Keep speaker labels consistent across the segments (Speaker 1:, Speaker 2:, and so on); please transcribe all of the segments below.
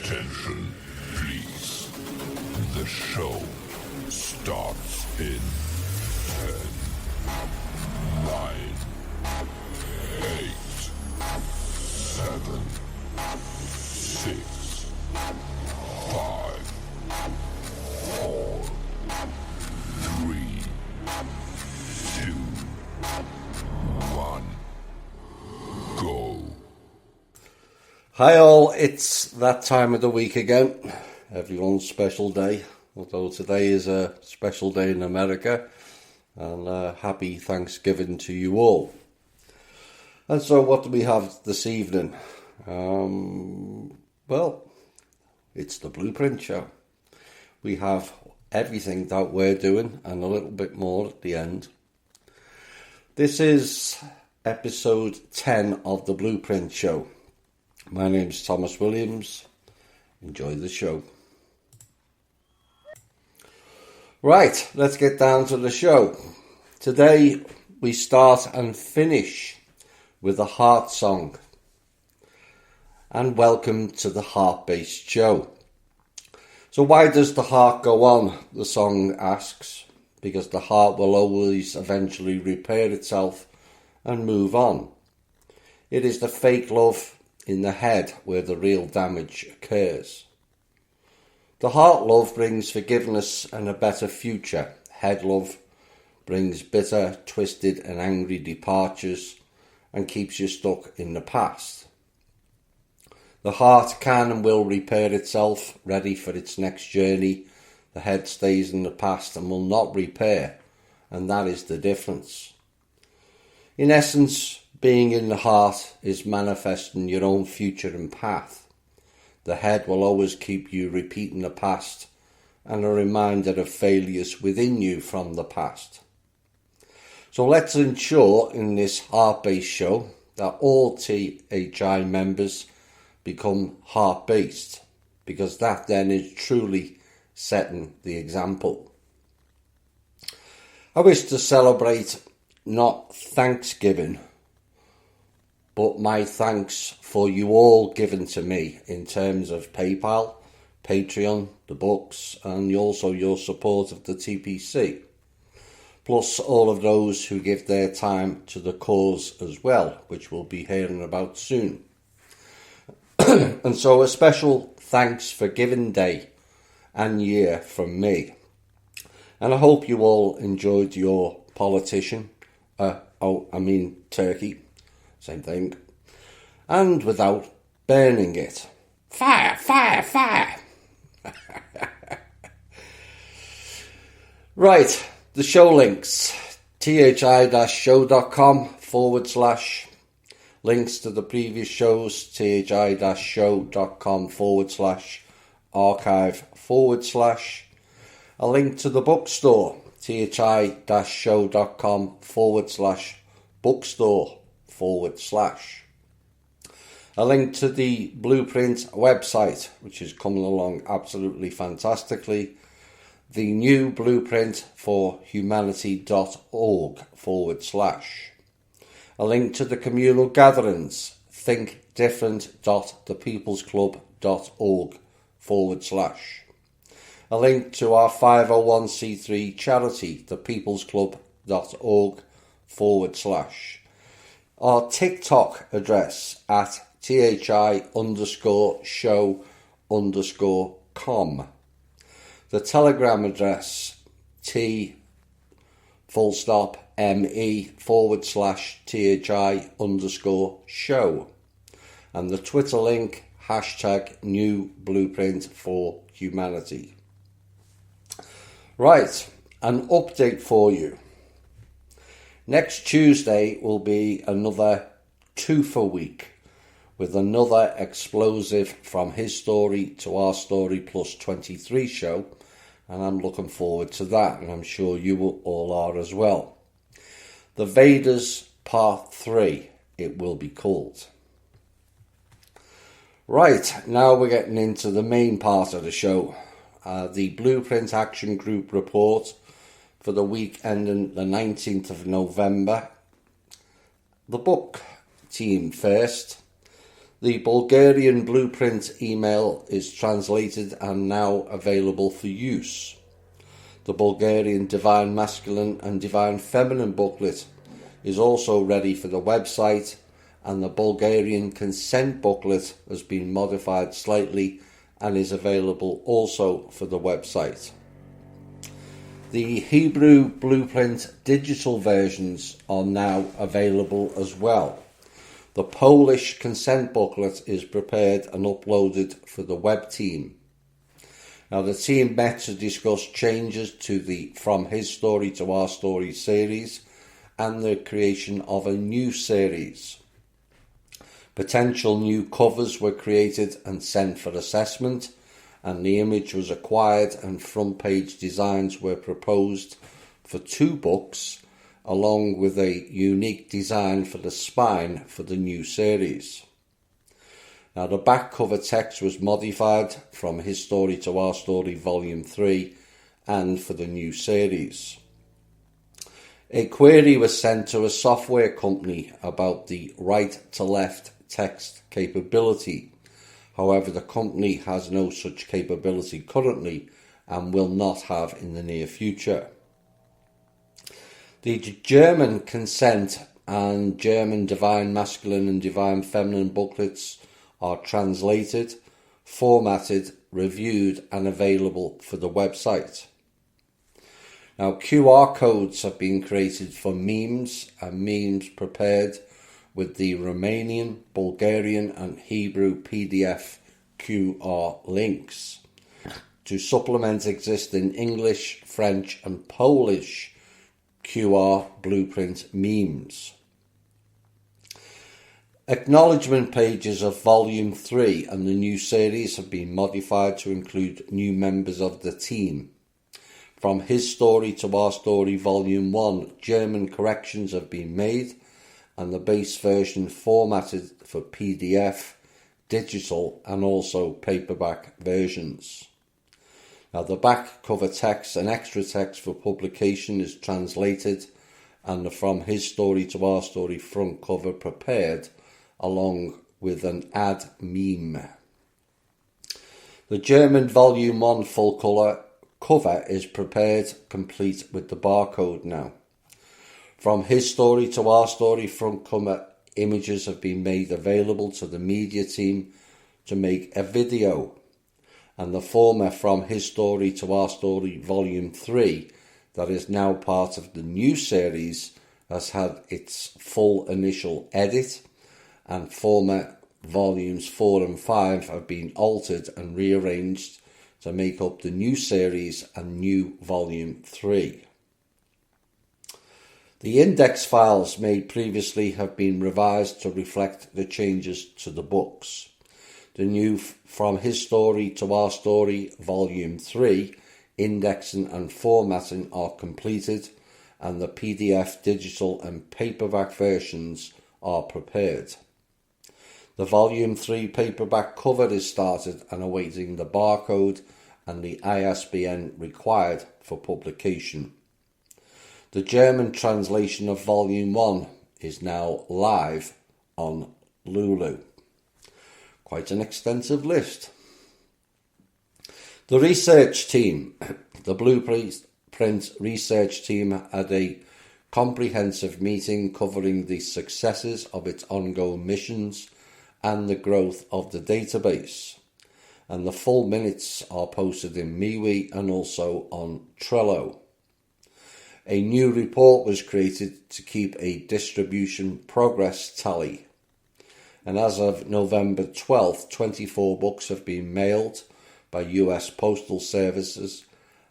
Speaker 1: Attention, please. The show starts in 10, 9, 8, 7, 6, 5, 4, 3, 2, 1, go.
Speaker 2: Hi all, it's that time of the week again, everyone's special day, although today is a special day in America, and happy Thanksgiving to you all. And so what do we have this evening? Well, it's the Blueprint Show. We have everything that we're doing and a little bit more at the end. This is episode 10 of the Blueprint Show. My name's Thomas Williams. Enjoy the show. Right, let's get down to the show. Today we start and finish with a heart song. And welcome to the heart-based show. So why does the heart go on? The song asks. Because the heart will always eventually repair itself and move on. It is the fake love in the head where the real damage occurs. The heart love brings forgiveness and a better future. Head love brings bitter, twisted and angry departures and keeps you stuck in the past. The heart can and will repair itself, ready for its next journey. The head stays in the past and will not repair, and that is the difference. In essence, being in the heart is manifesting your own future and path. The head will always keep you repeating the past and a reminder of failures within you from the past. So let's ensure in this heart-based show that all THI members become heart-based, because that then is truly setting the example. I wish to celebrate not Thanksgiving, but my thanks for you all given to me in terms of PayPal, Patreon, the books, and also your support of the TPC. Plus all of those who give their time to the cause as well, which we'll be hearing about soon. And so a special thanks for Giving Day and year from me. And I hope you all enjoyed your politician, turkey, same thing, and without burning it. Fire, fire, fire! Right, the show links, thi-show.com / links to the previous shows, thi-show.com /archive / a link to the bookstore, thi-show.com /bookstore / a link to the Blueprint website, which is coming along absolutely fantastically, the new blueprint for humanity.org / a link to the communal gatherings, thinkdifferent.thepeoplesclub.org / a link to our 501c3 charity, thepeoplesclub.org / our TikTok address at thi_show_com. The Telegram address t_me/thi_show. And the Twitter link #NewBlueprintForHumanity. Right, an update for you. Next Tuesday will be another twofer week with another explosive From His Story to Our Story plus 23 show, and I'm looking forward to that, and I'm sure you all are as well. The Vedas Part 3, it will be called. Right, now we're getting into the main part of the show, the Blueprint Action Group report for the week ending the 19th of November. The book team first. The Bulgarian blueprint email is translated and now available for use. The Bulgarian Divine Masculine and Divine Feminine booklet is also ready for the website, and the Bulgarian Consent booklet has been modified slightly and is available also for the website. The Hebrew blueprint digital versions are now available as well. The Polish consent booklet is prepared and uploaded for the web team. Now, the team met to discuss changes to the From His Story to Our Story series and the creation of a new series. Potential new covers were created and sent for assessment, and the image was acquired and front page designs were proposed for 2 books, along with a unique design for the spine for the new series. Now, the back cover text was modified From His Story to Our Story Volume 3 and for the new series. A query was sent to a software company about the right-to-left text capability. However, the company has no such capability currently and will not have in the near future. The German Consent and German Divine Masculine and Divine Feminine booklets are translated, formatted, reviewed and available for the website. Now, QR codes have been created for memes and memes prepared with the Romanian, Bulgarian and Hebrew PDF QR links to supplement existing English, French and Polish QR blueprint memes. Acknowledgement pages of Volume 3 and the new series have been modified to include new members of the team. From His Story to Our Story Volume 1, German corrections have been made and the base version formatted for PDF, digital and also paperback versions. Now, the back cover text and extra text for publication is translated and the From His Story to Our Story front cover prepared along with an ad meme. The German Volume 1 full colour cover is prepared, complete with the barcode now. From His Story to Our Story front cover images have been made available to the media team to make a video, and the former From His Story to Our Story Volume 3 that is now part of the new series has had its full initial edit, and former Volumes 4 and 5 have been altered and rearranged to make up the new series and new Volume 3. The index files made previously have been revised to reflect the changes to the books. The new From His Story to Our Story Volume 3 indexing and formatting are completed, and the PDF, digital and paperback versions are prepared. The Volume 3 paperback cover is started and awaiting the barcode and the ISBN required for publication. The German translation of Volume 1 is now live on Lulu. Quite an extensive list. The research team. The Blueprint research team had a comprehensive meeting covering the successes of its ongoing missions and the growth of the database. And the full minutes are posted in MeWe and also on Trello. A new report was created to keep a distribution progress tally. And as of November 12th, 24 books have been mailed by US Postal Services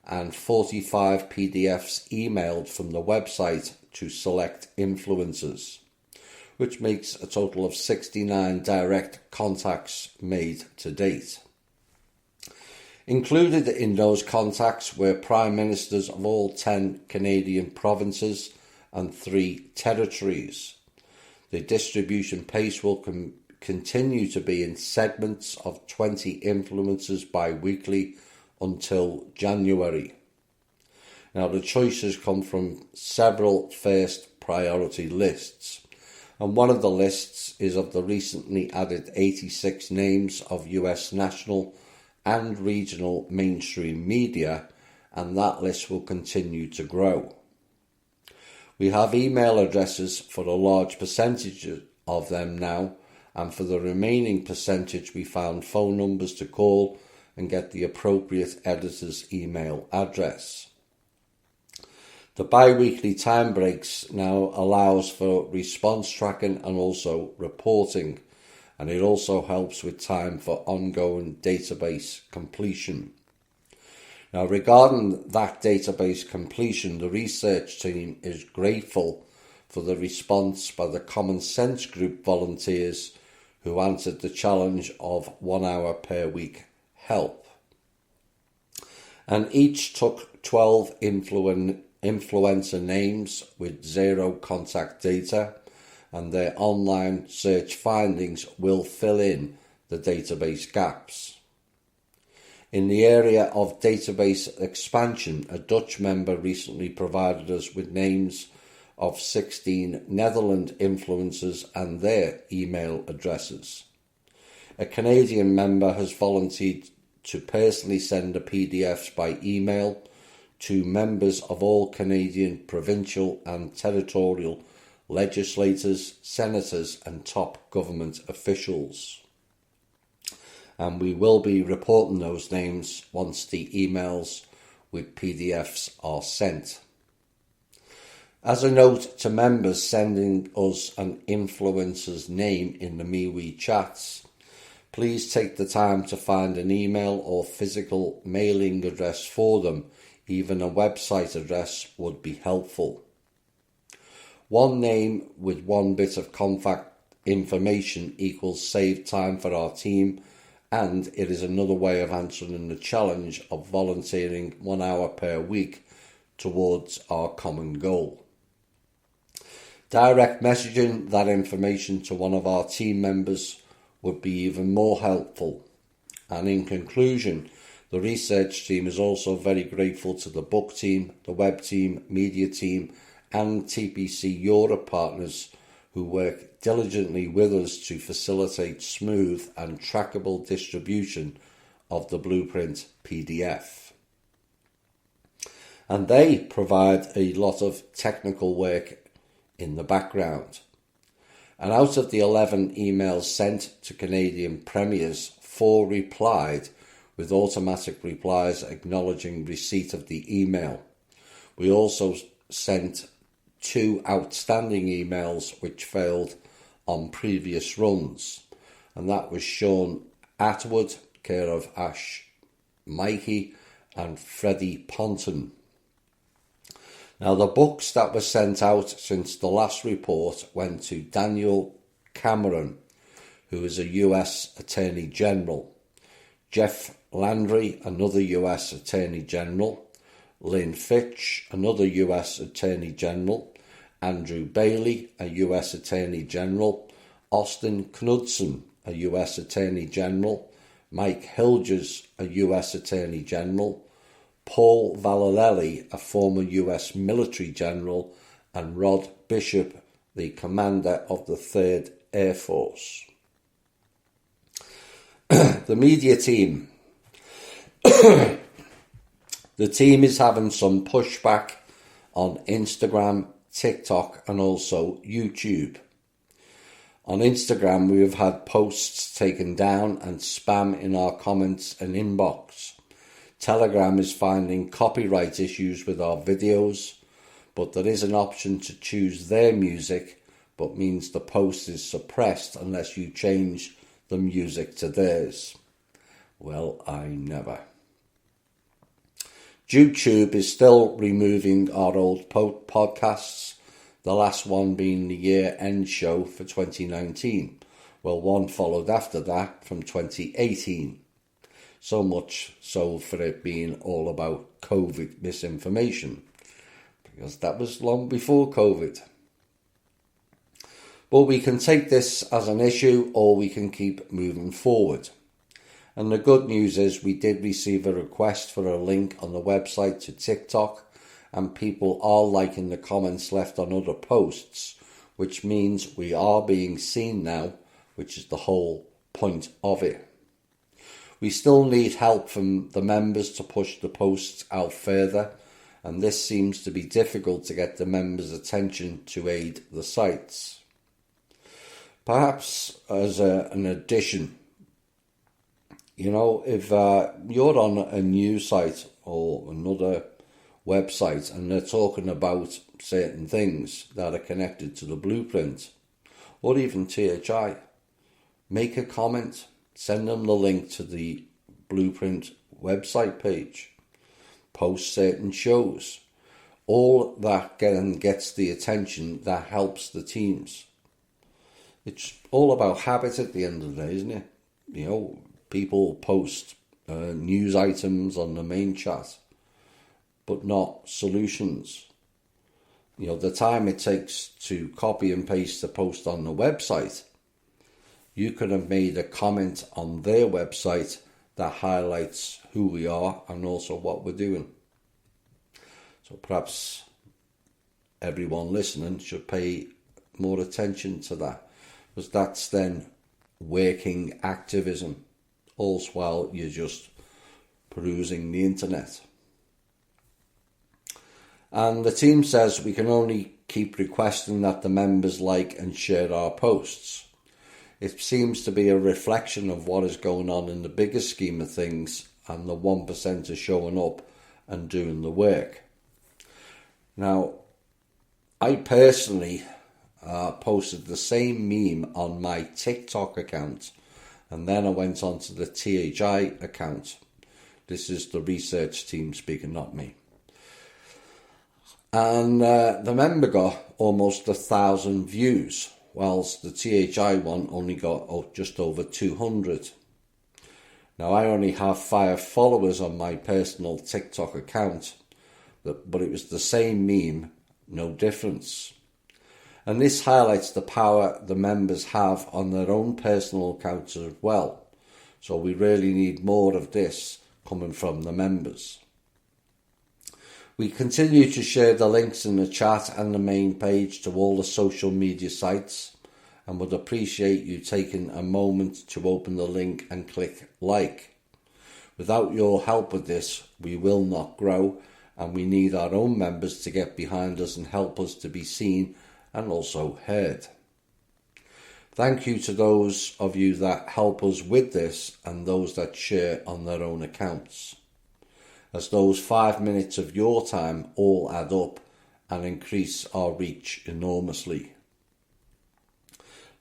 Speaker 2: and 45 PDFs emailed from the website to select influencers, which makes a total of 69 direct contacts made to date. Included in those contacts were Prime Ministers of all 10 Canadian provinces and 3 territories. The distribution pace will continue to be in segments of 20 influencers bi-weekly until January. Now, the choices come from several first priority lists, And one of the lists is of the recently added 86 names of US national and regional mainstream media, and that list will continue to grow. We have email addresses for a large percentage of them now, and for the remaining percentage we found phone numbers to call and get the appropriate editor's email address. The bi-weekly time breaks now allows for response tracking and also reporting, and it also helps with time for ongoing database completion. Now, regarding that database completion, the research team is grateful for the response by the Common Sense Group volunteers who answered the challenge of 1 hour per week help. And each took 12 influencer names with zero contact data, and their online search findings will fill in the database gaps. In the area of database expansion, a Dutch member recently provided us with names of 16 Netherlands influencers and their email addresses. A Canadian member has volunteered to personally send the PDFs by email to members of all Canadian provincial and territorial legislators, senators and top government officials. And we will be reporting those names once the emails with PDFs are sent. As a note to members sending us an influencer's name in the MeWe chats, please take the time to find an email or physical mailing address for them. Even a website address would be helpful. One name with one bit of contact information equals saved time for our team, and it is another way of answering the challenge of volunteering 1 hour per week towards our common goal. Direct messaging that information to one of our team members would be even more helpful. And in conclusion, the research team is also very grateful to the book team, the web team, media team and TPC Europe partners who work diligently with us to facilitate smooth and trackable distribution of the Blueprint PDF. And they provide a lot of technical work in the background. And out of the 11 emails sent to Canadian premiers, 4 replied with automatic replies acknowledging receipt of the email. We also sent 2 outstanding emails which failed on previous runs, and that was Sean Atwood, care of Ash Mikey and Freddie Ponton. Now, the books that were sent out since the last report went to Daniel Cameron, who is a US Attorney General, Jeff Landry, another US Attorney General, Lynn Fitch, another US Attorney General, Andrew Bailey, a US Attorney General, Austin Knudsen, a US Attorney General, Mike Hilgers, a US Attorney General, Paul Valalelli, a former US military general, and Rod Bishop, the commander of the 3rd Air Force. The media team. The team is having some pushback on Instagram, TikTok and also YouTube. On Instagram, we have had posts taken down and spam in our comments and inbox. Telegram is finding copyright issues with our videos, but there is an option to choose their music, but means the post is suppressed unless you change the music to theirs. Well, I never. YouTube is still removing our old podcasts, the last one being the year-end show for 2019. Well, one followed after that from 2018. So much so for it being all about COVID misinformation, because that was long before COVID. But we can take this as an issue or we can keep moving forward. And the good news is we did receive a request for a link on the website to TikTok, and people are liking the comments left on other posts, which means we are being seen now, which is the whole point of it. We still need help from the members to push the posts out further, and this seems to be difficult to get the members' attention to aid the sites. Perhaps as an addition, if you're on a news site or another website and they're talking about certain things that are connected to the blueprint or even THI, make a comment, send them the link to the blueprint website page, post certain shows. All that gets the attention that helps the teams. It's all about habit at the end of the day, isn't it? People post news items on the main chat, but not solutions. The time it takes to copy and paste the post on the website, you could have made a comment on their website that highlights who we are and also what we're doing. So perhaps everyone listening should pay more attention to that, because that's then working activism, all while you're just perusing the internet. And the team says we can only keep requesting that the members like and share our posts. It seems to be a reflection of what is going on in the bigger scheme of things, and the 1% are showing up and doing the work. Now, I personally posted the same meme on my TikTok account, and then I went on to the THI account. This is the research team speaking, not me. And the member got almost 1,000 views, whilst the THI one only got just over 200. Now, I only have 5 followers on my personal TikTok account, but it was the same meme, no difference. And this highlights the power the members have on their own personal accounts as well. So we really need more of this coming from the members. We continue to share the links in the chat and the main page to all the social media sites, and would appreciate you taking a moment to open the link and click like. Without your help with this, we will not grow, and we need our own members to get behind us and help us to be seen and also heard. Thank you to those of you that help us with this and those that share on their own accounts, as those 5 minutes of your time all add up and increase our reach enormously.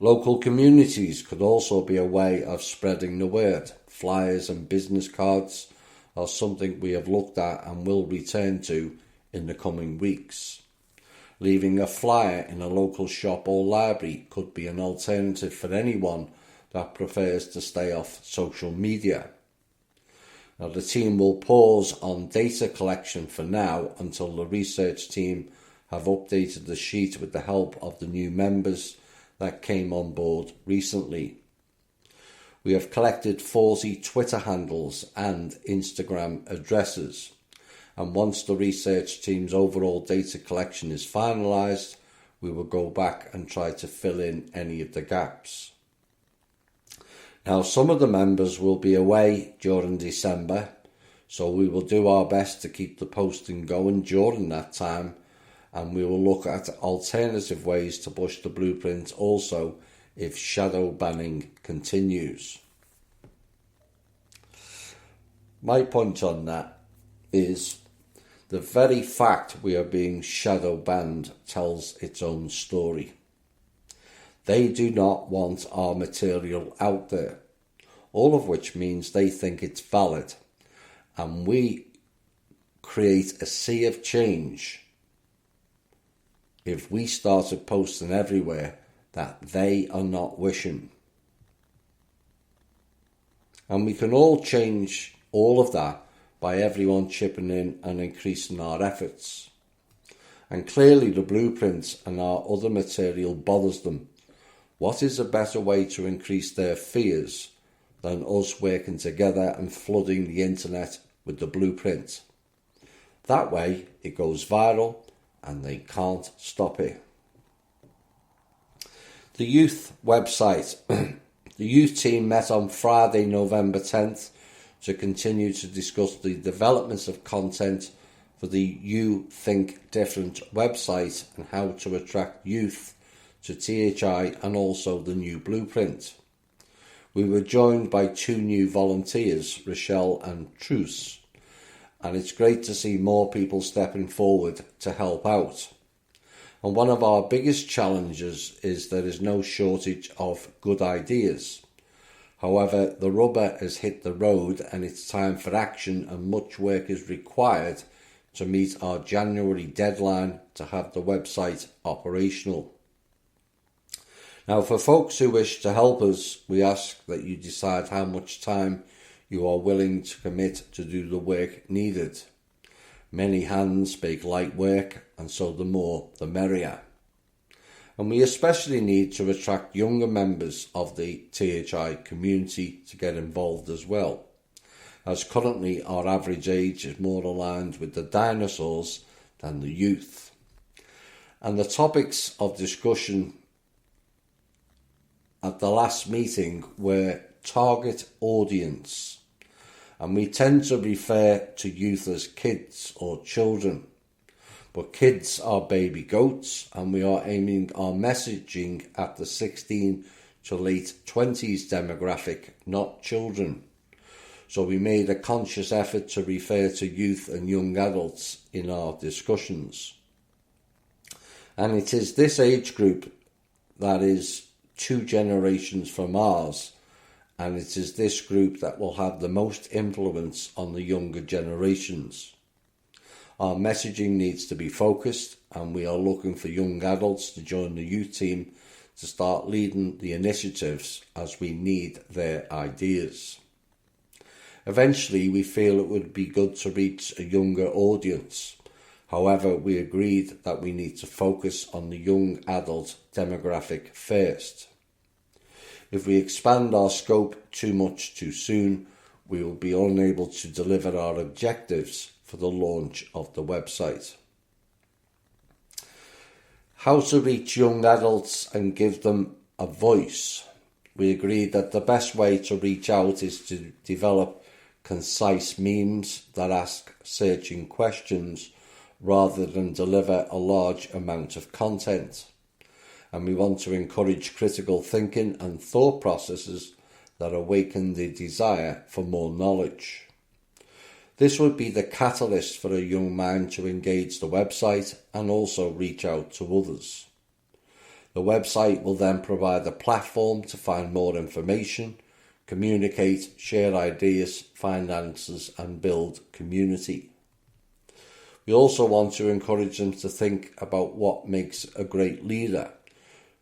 Speaker 2: Local communities could also be a way of spreading the word. Flyers and business cards are something we have looked at and will return to in the coming weeks. Leaving a flyer in a local shop or library could be an alternative for anyone that prefers to stay off social media. Now, the team will pause on data collection for now until the research team have updated the sheet with the help of the new members that came on board recently. We have collected 40 Twitter handles and Instagram addresses, and once the research team's overall data collection is finalised, we will go back and try to fill in any of the gaps. Now, some of the members will be away during December, so we will do our best to keep the posting going during that time, and we will look at alternative ways to push the blueprint also if shadow banning continues. My point on that is the very fact we are being shadow banned tells its own story. They do not want our material out there, all of which means they think it's valid, and we create a sea of change if we started posting everywhere that they are not wishing. And we can all change all of that by everyone chipping in and increasing our efforts. And clearly the blueprints and our other material bothers them. What is a better way to increase their fears than us working together and flooding the internet with the blueprint? That way it goes viral and they can't stop it. The youth website. The youth team met on Friday, November 10th to continue to discuss the development of content for the You Think Different website and how to attract youth to THI and also the new blueprint. We were joined by two new volunteers, Rochelle and Truce, and it's great to see more people stepping forward to help out. And one of our biggest challenges is there is no shortage of good ideas. However, the rubber has hit the road and it's time for action, and much work is required to meet our January deadline to have the website operational. Now, for folks who wish to help us, we ask that you decide how much time you are willing to commit to do the work needed. Many hands make light work, and so the more the merrier. And we especially need to attract younger members of the THI community to get involved as well, as currently our average age is more aligned with the dinosaurs than the youth. And the topics of discussion at the last meeting were target audience, and we tend to refer to youth as kids or children, but kids are baby goats, and we are aiming our messaging at the 16 to late 20s demographic, not children. So we made a conscious effort to refer to youth and young adults in our discussions. And it is this age group that is 2 generations from ours, and it is this group that will have the most influence on the younger generations. Our messaging needs to be focused, and we are looking for young adults to join the youth team to start leading the initiatives, as we need their ideas. Eventually, we feel it would be good to reach a younger audience. However, we agreed that we need to focus on the young adult demographic first. If we expand our scope too much too soon, we will be unable to deliver our objectives for the launch of the website. How to reach young adults and give them a voice. We agreed that the best way to reach out is to develop concise memes that ask searching questions rather than deliver a large amount of content. And we want to encourage critical thinking and thought processes that awaken the desire for more knowledge. This would be the catalyst for a young mind to engage the website and also reach out to others. The website will then provide a platform to find more information, communicate, share ideas, find answers, and build community. We also want to encourage them to think about what makes a great leader,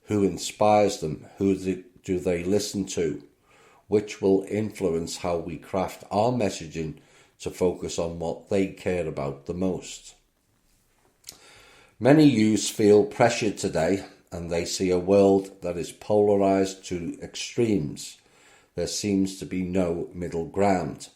Speaker 2: who inspires them, who do they listen to, which will influence how we craft our messaging to focus on what they care about the most. Many youths feel pressured today, and they see a world that is polarised to extremes. There seems to be no middle ground.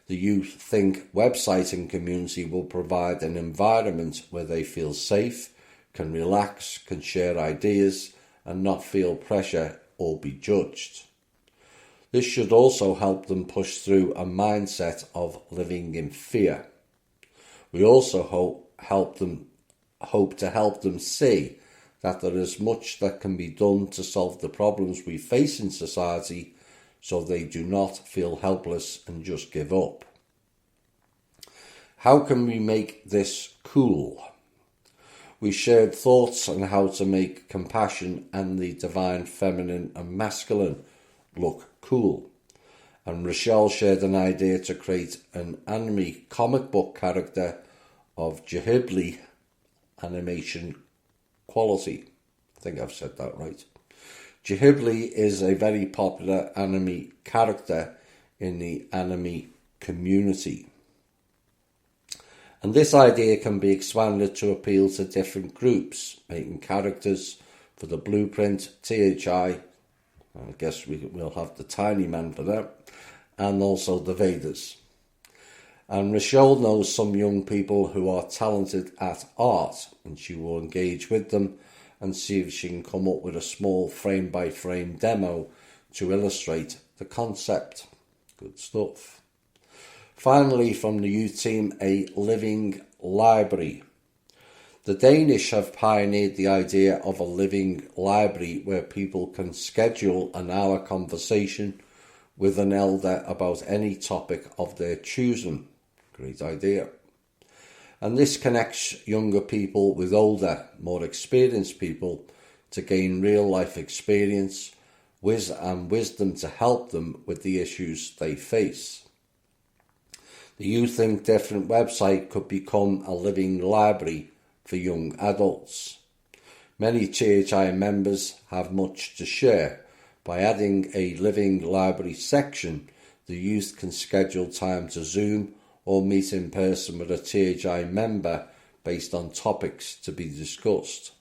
Speaker 2: The Youth Think website and community will provide an environment where they feel safe, can relax, can share ideas, and not feel pressure or be judged. This should also help them push through a mindset of living in fear. We also hope to help them see that there is much that can be done to solve the problems we face in society, so they do not feel helpless and just give up. How can we make this cool? We shared thoughts on how to make compassion and the divine feminine and masculine look cool. And Rochelle shared an idea to create an anime comic book character of Ghibli animation quality. I think I've said that right. Ghibli is a very popular anime character in the anime community. And this idea can be expanded to appeal to different groups, making characters for the blueprint, THI, I guess we'll have the tiny man for that, and also the Vedas. And Rochelle knows some young people who are talented at art, and she will engage with them and see if she can come up with a small frame-by-frame demo to illustrate the concept. Good stuff. Finally, from the youth team, a living library. The Danish have pioneered the idea of a living library where people can schedule an hour conversation with an elder about any topic of their choosing. Great idea. And this connects younger people with older, more experienced people to gain real life experience and wisdom to help them with the issues they face. The You Think Different website could become a living library for young adults. Many THI members have much to share. By adding a living library section, the youth can schedule time to Zoom or meet in person with a THI member based on topics to be discussed.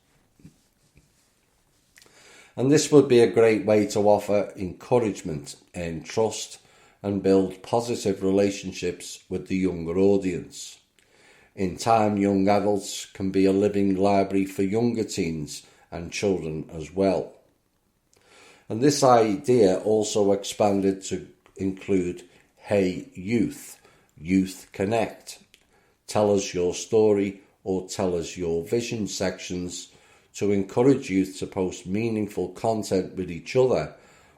Speaker 2: And this would be a great way to offer encouragement and trust and build positive relationships with the younger audience. In time, young adults can be a living library for younger teens and children as well. And this idea also expanded to include Hey Youth, Youth Connect, Tell Us Your Story or Tell Us Your Vision sections to encourage youth to post meaningful content with each other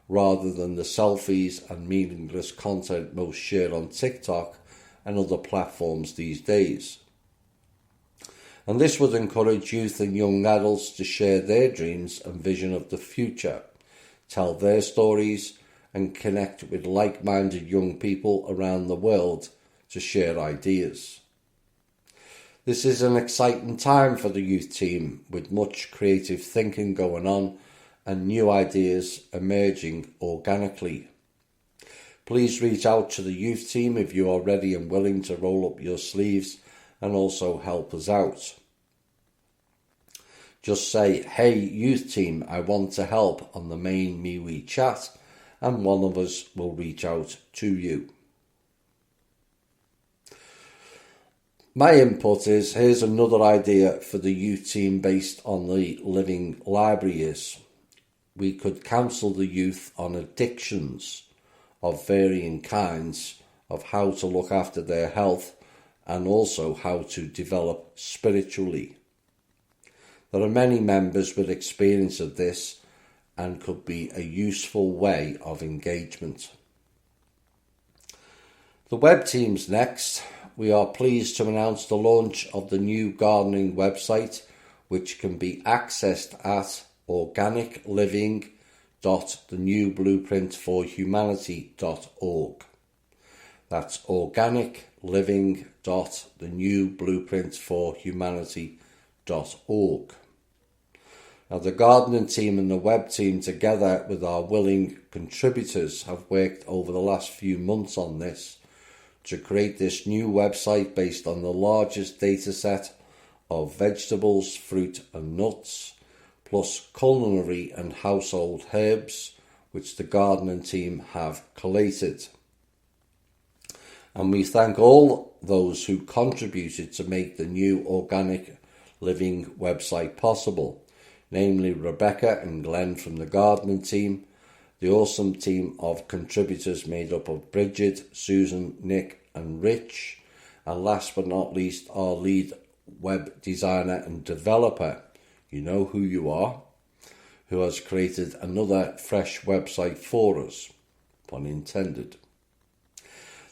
Speaker 2: rather than the selfies and meaningless content most shared on TikTok and other platforms these days. And this would encourage youth and young adults to share their dreams and vision of the future, tell their stories, and connect with like-minded young people around the world to share ideas. This is an exciting time for the youth team, with much creative thinking going on and new ideas emerging organically. Please reach out to the youth team if you are ready and willing to roll up your sleeves and also help us out. Just say, Hey youth team, I want to help on the main MeWe chat, and one of us will reach out to you. My input is, here's another idea for the youth team based on the living library is, we could counsel the youth on addictions of varying kinds, of how to look after their health and also how to develop spiritually. There are many members with experience of this and could be a useful way of engagement. The web team's next. We are pleased to announce the launch of the new gardening website, which can be accessed at organicliving.thenewblueprintforhumanity.org. That's organicliving.thenewblueprintforhumanity.org. Now, the gardening team and the web team, together with our willing contributors, have worked over the last few months on this to create this new website based on the largest data set of vegetables, fruit and nuts, plus culinary and household herbs, which the gardening team have collated. And we thank all those who contributed to make the new Organic Living website possible, namely Rebecca and Glenn from the gardening team, the awesome team of contributors made up of Bridget, Susan, Nick and Rich, and last but not least our lead web designer and developer, you know who you are, who has created another fresh website for us, pun intended.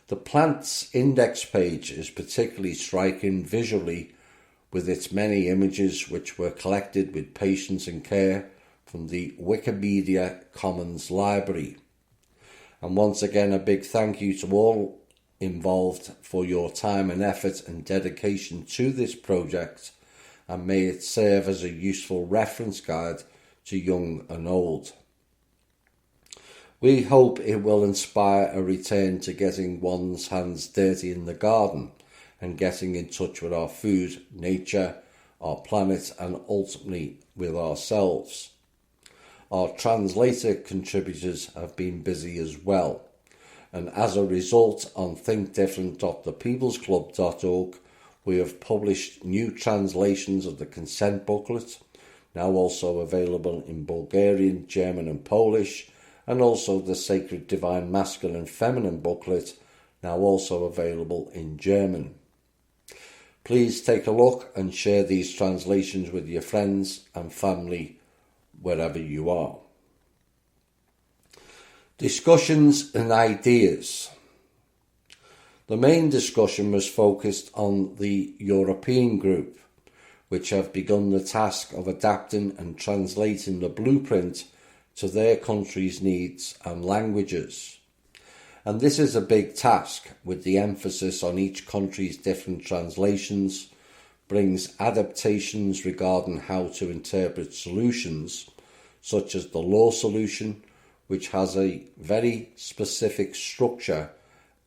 Speaker 2: The plants index page is particularly striking visually with its many images which were collected with patience and care from the Wikimedia Commons library. And once again, a big thank you to all involved for your time and effort and dedication to this project, and may it serve as a useful reference guide to young and old. We hope it will inspire a return to getting one's hands dirty in the garden and getting in touch with our food, nature, our planet and ultimately with ourselves. Our translator contributors have been busy as well, and as a result on thinkdifferent.thepeoplesclub.org we have published new translations of the consent booklet, now also available in Bulgarian, German and Polish, and also the Sacred Divine Masculine Feminine booklet, now also available in German. Please take a look and share these translations with your friends and family wherever you are. Discussions and ideas. The main discussion was focused on the European group, which have begun the task of adapting and translating the blueprint to their country's needs and languages. And this is a big task, with the emphasis on each country's different translations, brings adaptations regarding how to interpret solutions, such as the law solution, which has a very specific structure,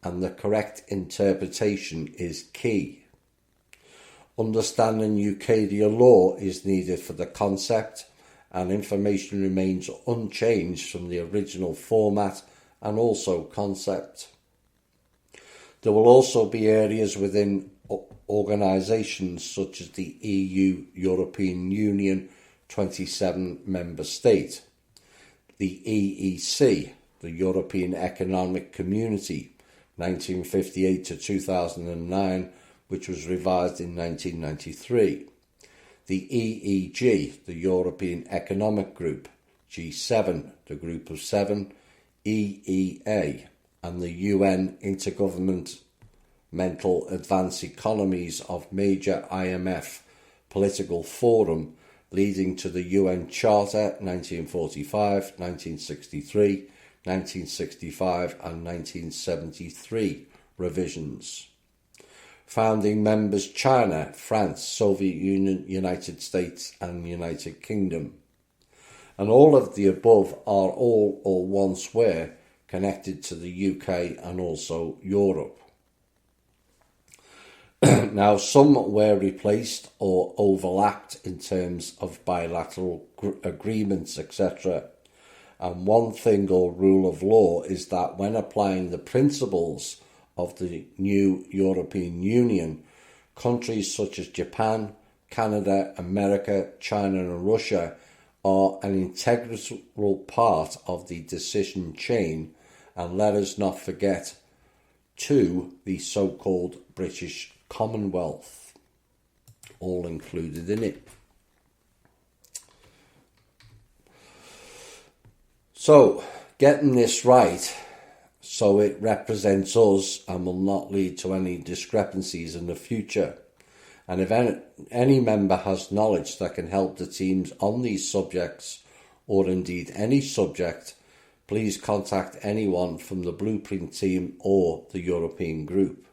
Speaker 2: and the correct interpretation is key. Understanding Ucadia law is needed for the concept, and information remains unchanged from the original format and also concept. There will also be areas within organisations such as the EU, European Union, 27 member state, the EEC, the European Economic Community, 1958 to 2009, which was revised in 1993, the EEG, the European Economic Group, G7, the Group of Seven, EEA, and the UN Intergovernmental Advanced Economies of Major IMF Political Forum, leading to the UN Charter 1945, 1963, 1965 and 1973 revisions. Founding members China, France, Soviet Union, United States and United Kingdom. And all of the above are all or once were connected to the UK and also Europe. Now, some were replaced or overlapped in terms of bilateral agreements, etc. And one thing or rule of law is that when applying the principles of the new European Union, countries such as Japan, Canada, America, China and Russia are an integral part of the decision chain, and let us not forget, too, the so-called British Commonwealth, all included in it. So, getting this right so it represents us and will not lead to any discrepancies in the future. And if any member has knowledge that can help the teams on these subjects, or indeed any subject, please contact anyone from the Blueprint team or the European group.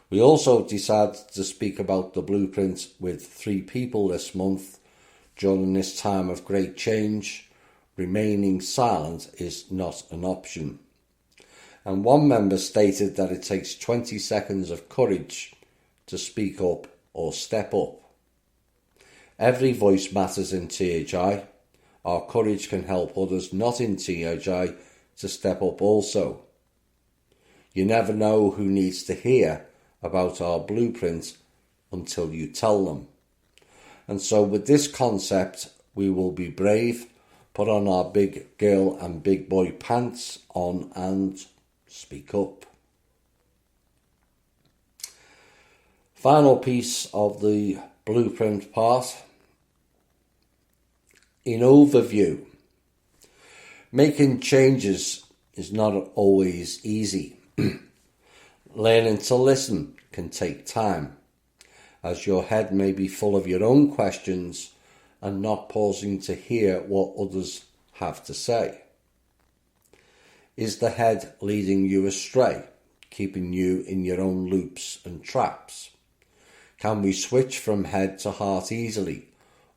Speaker 2: We also decided to speak about the Blueprint with 3 people this month. During this time of great change, remaining silent is not an option. And one member stated that it takes 20 seconds of courage to speak up or step up. Every voice matters in THI. Our courage can help others not in THI to step up also. You never know who needs to hear about our blueprint until you tell them. And so with this concept, we will be brave, put on our big girl and big boy pants on and speak up. Final piece of the blueprint part. In overview, making changes is not always easy. Learning to listen can take time, as your head may be full of your own questions and not pausing to hear what others have to say. Is the head leading you astray, keeping you in your own loops and traps? Can we switch from head to heart easily,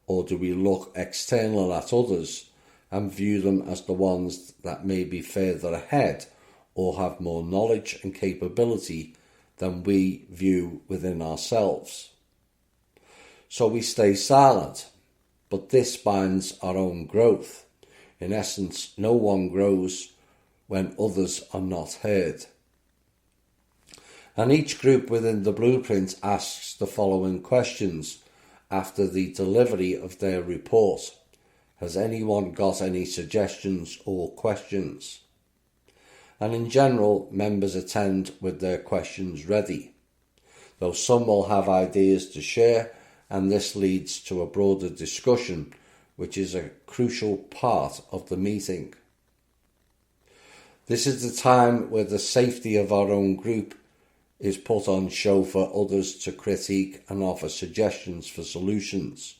Speaker 2: or do we look external at others and view them as the ones that may be further ahead or have more knowledge and capability than we view within ourselves? So we stay silent, but this binds our own growth. In essence, no one grows when others are not heard. And each group within the blueprint asks the following questions after the delivery of their report. Has anyone got any suggestions or questions? And in general, members attend with their questions ready, though some will have ideas to share, and this leads to a broader discussion, which is a crucial part of the meeting. This is the time where the safety of our own group is put on show for others to critique and offer suggestions for solutions.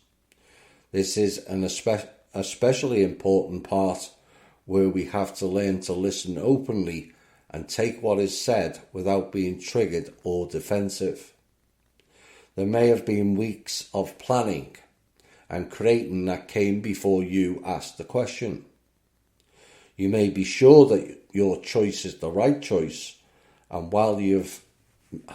Speaker 2: This is an especially important part where we have to learn to listen openly and take what is said without being triggered or defensive. There may have been weeks of planning and creating that came before you asked the question. You may be sure that your choice is the right choice, and while you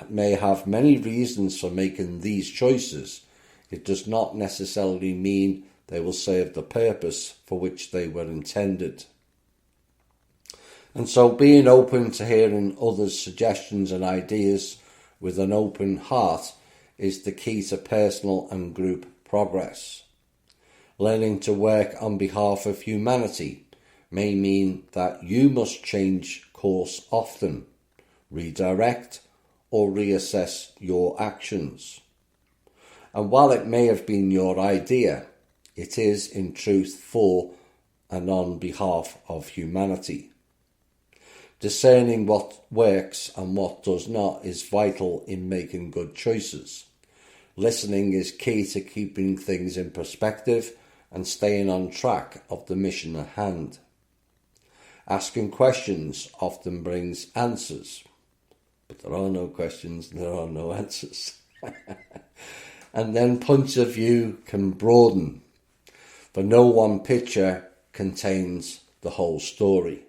Speaker 2: may have many reasons for making these choices, it does not necessarily mean they will serve the purpose for which they were intended. And so being open to hearing others' suggestions and ideas with an open heart is the key to personal and group progress. Learning to work on behalf of humanity may mean that you must change course often, redirect or reassess your actions. And while it may have been your idea, it is in truth for and on behalf of humanity. Discerning what works and what does not is vital in making good choices. Listening is key to keeping things in perspective and staying on track of the mission at hand. Asking questions often brings answers, but there are no questions and there are no answers. And then points of view can broaden, for no one picture contains the whole story.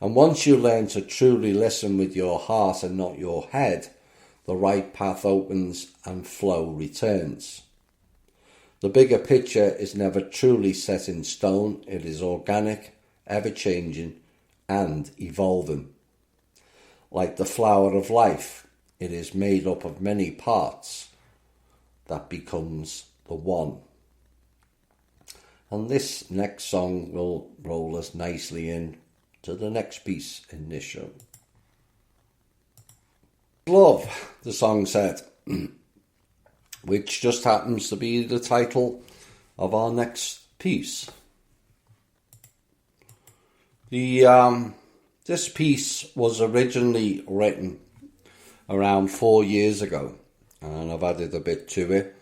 Speaker 2: And once you learn to truly listen with your heart and not your head, the right path opens and flow returns. The bigger picture is never truly set in stone. It is organic, ever-changing and evolving. Like the flower of life, it is made up of many parts that becomes the one. And this next song will roll us nicely in to the next piece in this show. Love, the song said, which just happens to be the title of our next piece. This piece was originally written around 4 years ago, and I've added a bit to it.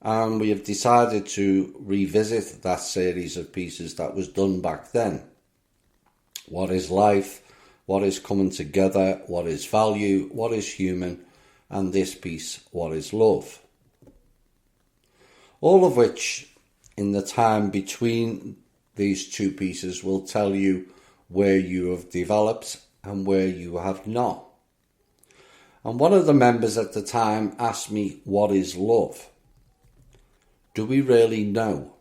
Speaker 2: And we have decided to revisit that series of pieces that was done back then. What is life? What is coming together? What is value? What is human? And this piece, what is love? All of which, in the time between these two pieces, will tell you where you have developed and where you have not. And one of the members at the time asked me, what is love? Do we really know?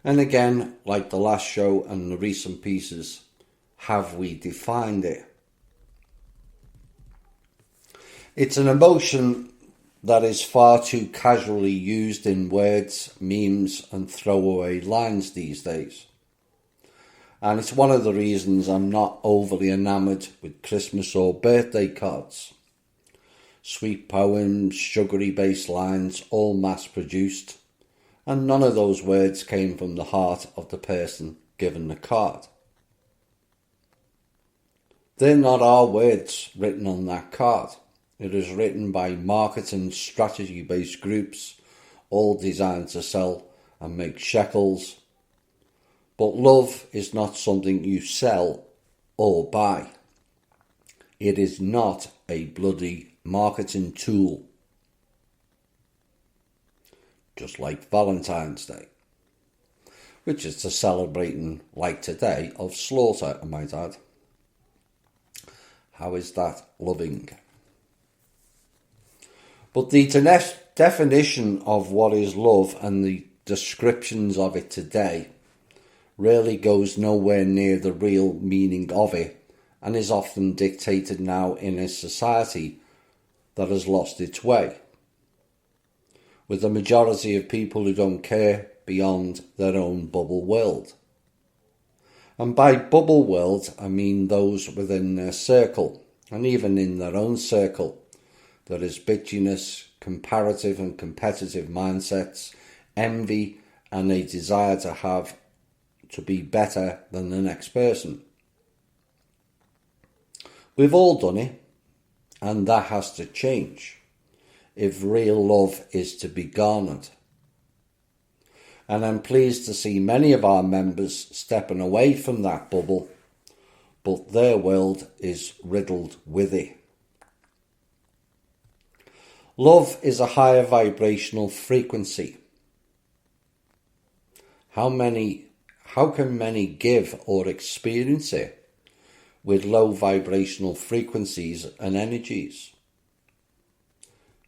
Speaker 2: And again, like the last show and the recent pieces, have we defined it? It's an emotion that is far too casually used in words, memes and throwaway lines these days. And it's one of the reasons I'm not overly enamoured with Christmas or birthday cards. Sweet poems, sugary bass lines, all mass-produced, and none of those words came from the heart of the person given the card. They're not our words written on that card. It is written by marketing strategy-based groups, all designed to sell and make shekels. But love is not something you sell or buy. It is not a bloody marketing tool. Just like Valentine's Day, which is the celebrating, like today, of slaughter, I might add. How is that loving? But the definition of what is love and the descriptions of it today really goes nowhere near the real meaning of it, and is often dictated now in a society that has lost its way. with the majority of people who don't care beyond their own bubble world. And by bubble world, I mean those within their circle, and even in their own circle. There is bitchiness, comparative and competitive mindsets, envy, and a desire to be better than the next person. We've all done it, and that has to change if real love is to be garnered. And I'm pleased to see many of our members stepping away from that bubble, but their world is riddled with it. Love is a higher vibrational frequency. How can many give or experience it with low vibrational frequencies and energies?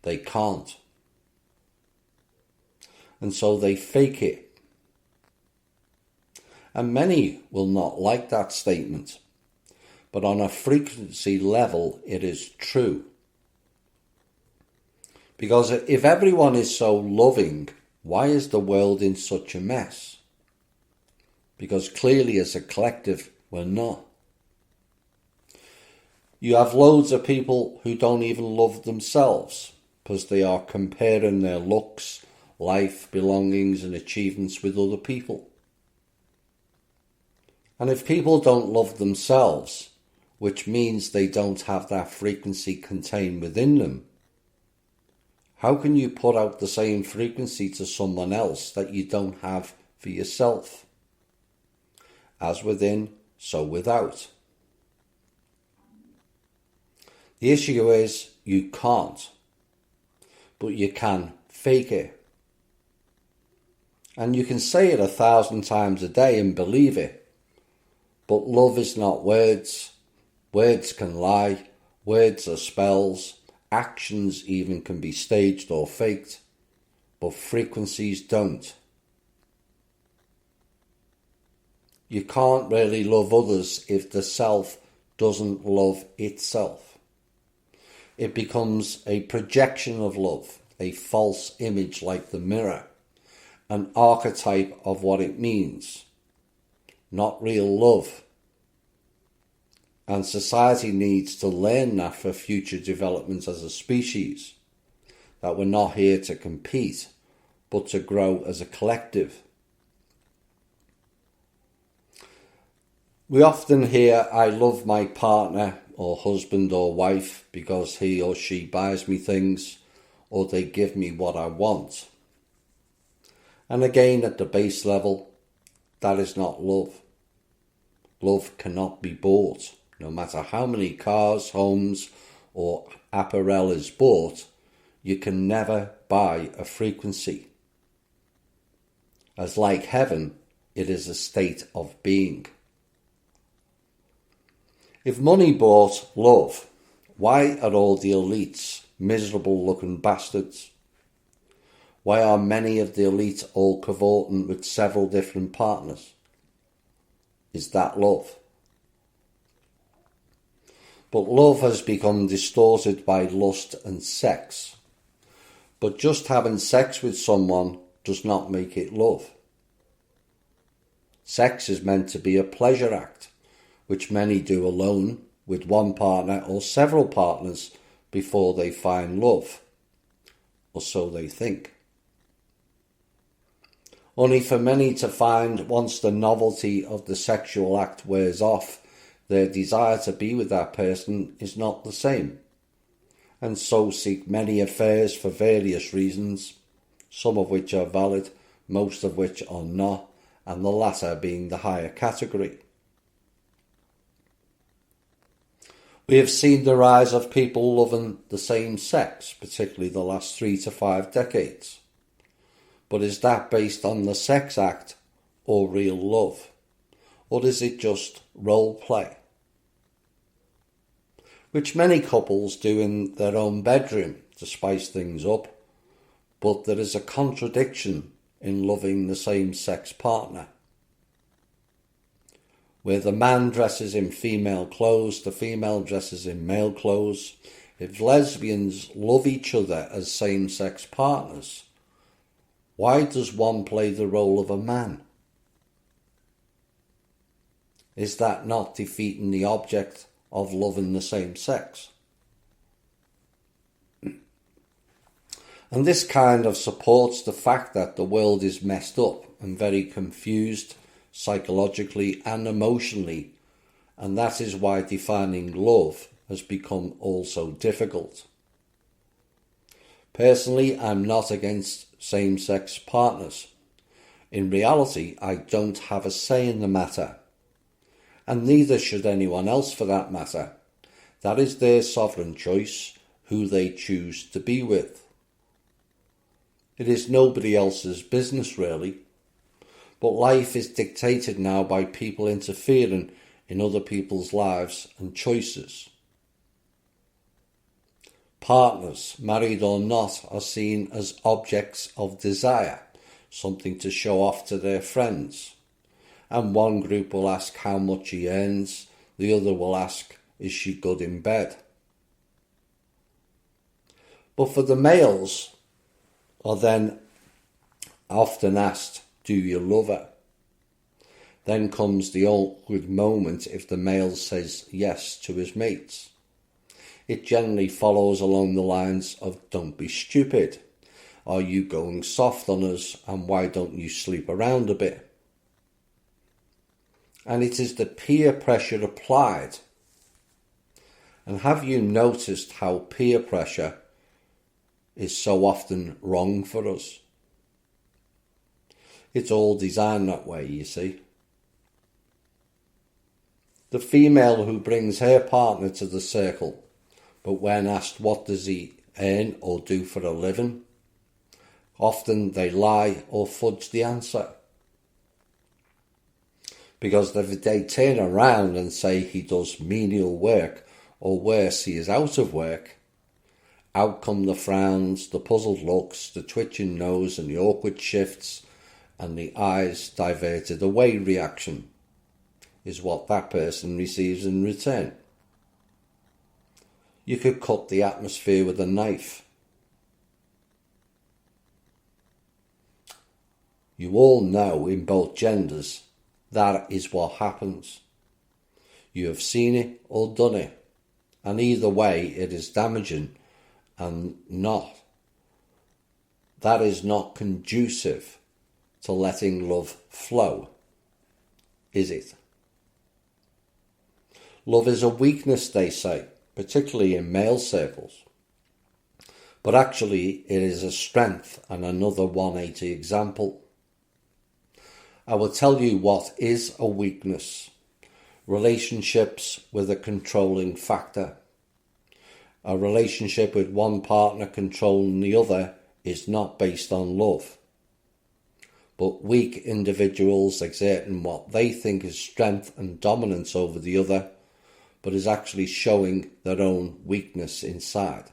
Speaker 2: They can't. And so they fake it. And many will not like that statement, but on a frequency level it is true. Because if everyone is so loving, why is the world in such a mess? Because clearly as a collective, we're not. You have loads of people who don't even love themselves because they are comparing their looks, life, belongings and achievements with other people. And if people don't love themselves, which means they don't have that frequency contained within them, how can you put out the same frequency to someone else that you don't have for yourself? As within, so without. The issue is you can't, but you can fake it. And you can say it 1,000 times a day and believe it. But love is not words. Words can lie. Words are spells. Actions even can be staged or faked. But frequencies don't. You can't really love others if the self doesn't love itself. It becomes a projection of love, a false image like the mirror, an archetype of what it means, not real love. And society needs to learn that for future development as a species, that we're not here to compete, but to grow as a collective. We often hear, I love my partner or husband or wife because he or she buys me things or they give me what I want. And again, at the base level, that is not love. Love cannot be bought. No matter how many cars, homes or apparel is bought, you can never buy a frequency. As like heaven, it is a state of being. If money bought love, why are all the elites miserable looking bastards? Why are many of the elite all cavorting with several different partners? Is that love? But love has become distorted by lust and sex. But just having sex with someone does not make it love. Sex is meant to be a pleasure act, which many do alone, with one partner or several partners before they find love, or so they think. Only for many to find once the novelty of the sexual act wears off, their desire to be with that person is not the same, and so seek many affairs for various reasons, some of which are valid, most of which are not, and the latter being the higher category. We have seen the rise of people loving the same sex, particularly the last 3 to 5 decades. But is that based on the sex act or real love? Or is it just role play? Which many couples do in their own bedroom to spice things up, but there is a contradiction in loving the same sex partner. Where the man dresses in female clothes, the female dresses in male clothes. If lesbians love each other as same-sex partners, Why does one play the role of a man? Is that not defeating the object of loving the same sex? And this kind of supports the fact that the world is messed up and very confused psychologically and emotionally, and that is why defining love has become also difficult. Personally, I'm not against same-sex partners. In reality, I don't have a say in the matter, and neither should anyone else for that matter. That is their sovereign choice, who they choose to be with. It is nobody else's business, really. But life is dictated now by people interfering in other people's lives and choices. Partners, married or not, are seen as objects of desire, something to show off to their friends. And one group will ask how much he earns, the other will ask, is she good in bed? But for the males, are then often asked, do you love her? Then comes the awkward moment if the male says yes to his mates. It generally follows along the lines of, don't be stupid. Are you going soft on us, and why don't you sleep around a bit? And it is the peer pressure applied. And have you noticed how peer pressure is so often wrong for us? It's all designed that way, you see. The female who brings her partner to the circle, but when asked what does he earn or do for a living, often they lie or fudge the answer. Because if they turn around and say he does menial work, or worse, he is out of work, out come the frowns, the puzzled looks, the twitching nose and the awkward shifts, and the eyes diverted away reaction is what that person receives in return. You could cut the atmosphere with a knife. You all know in both genders that is what happens. You have seen it or done it, and either way it is damaging and not. That is not conducive to letting love flow, is it? Love is a weakness, they say, particularly in male circles. But actually it is a strength, and another 180 example. I will tell you what is a weakness. Relationships with a controlling factor. A relationship with one partner controlling the other is not based on love, but weak individuals exerting what they think is strength and dominance over the other, but is actually showing their own weakness inside.